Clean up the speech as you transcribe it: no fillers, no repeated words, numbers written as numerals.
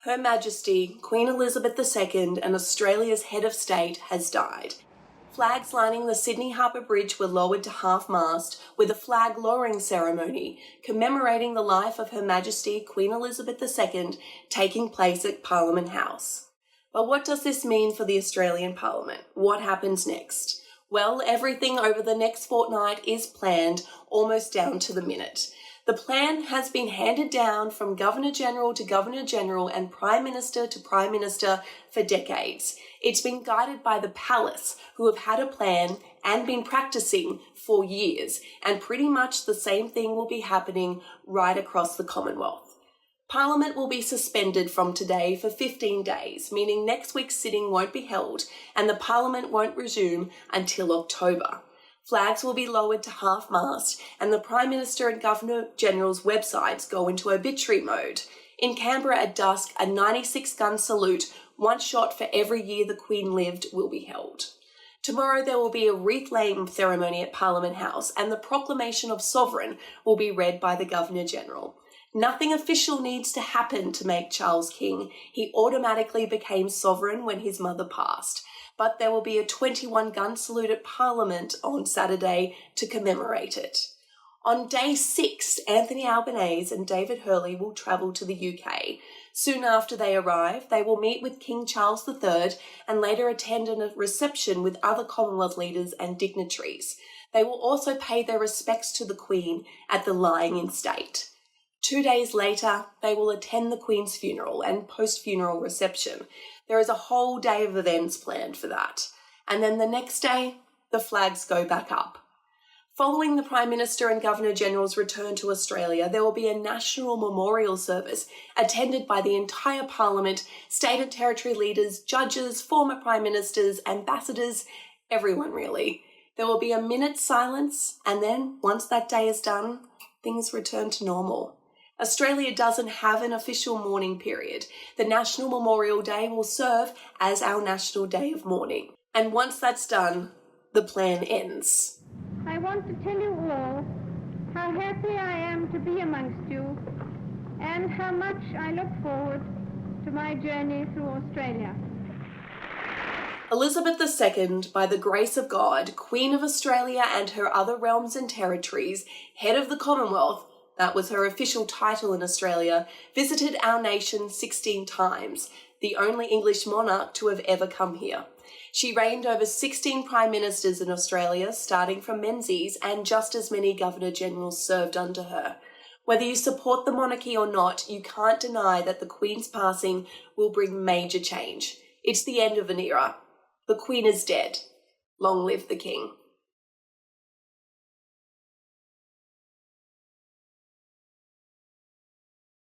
Her Majesty, Queen Elizabeth II, and Australia's head of state, has died. Flags lining the Sydney Harbour Bridge were lowered to half-mast with a flag lowering ceremony commemorating the life of Her Majesty Queen Elizabeth II taking place at Parliament House. But what does this mean for the Australian Parliament? What happens next? Well, everything over the next fortnight is planned almost down to the minute. The plan has been handed down from Governor-General to Governor-General and Prime Minister to Prime Minister for decades. It's been guided by the palace, who have had a plan and been practicing for years, and pretty much the same thing will be happening right across the Commonwealth. Parliament will be suspended from today for 15 days, meaning next week's sitting won't be held and the Parliament won't resume until October. Flags will be lowered to half-mast and the Prime Minister and Governor-General's websites go into obituary mode. In Canberra at dusk, a 96-gun salute, one shot for every year the Queen lived, will be held. Tomorrow there will be a wreath-laying ceremony at Parliament House and the proclamation of sovereign will be read by the Governor-General. Nothing official needs to happen to make Charles king. He automatically became sovereign when his mother passed. But there will be a 21-gun salute at Parliament on Saturday to commemorate it. On day 6, Anthony Albanese and David Hurley will travel to the UK. Soon after they arrive, they will meet with King Charles III and later attend a reception with other Commonwealth leaders and dignitaries. They will also pay their respects to the Queen at the lying-in state. 2 days later, they will attend the Queen's funeral and post-funeral reception. There is a whole day of events planned for that. And then the next day, the flags go back up. Following the Prime Minister and Governor-General's return to Australia, there will be a national memorial service attended by the entire Parliament, state and territory leaders, judges, former Prime Ministers, ambassadors, everyone really. There will be a minute's silence, and then, once that day is done, things return to normal. Australia doesn't have an official mourning period. The National Memorial Day will serve as our National Day of Mourning. And once that's done, the plan ends. I want to tell you all how happy I am to be amongst you and how much I look forward to my journey through Australia. Elizabeth II, by the grace of God, Queen of Australia and her other realms and territories, head of the Commonwealth, that was her official title in Australia, visited our nation 16 times, the only English monarch to have ever come here. She reigned over 16 Prime Ministers in Australia, starting from Menzies, and just as many Governor-Generals served under her. Whether you support the monarchy or not, you can't deny that the Queen's passing will bring major change. It's the end of an era. The Queen is dead. Long live the King.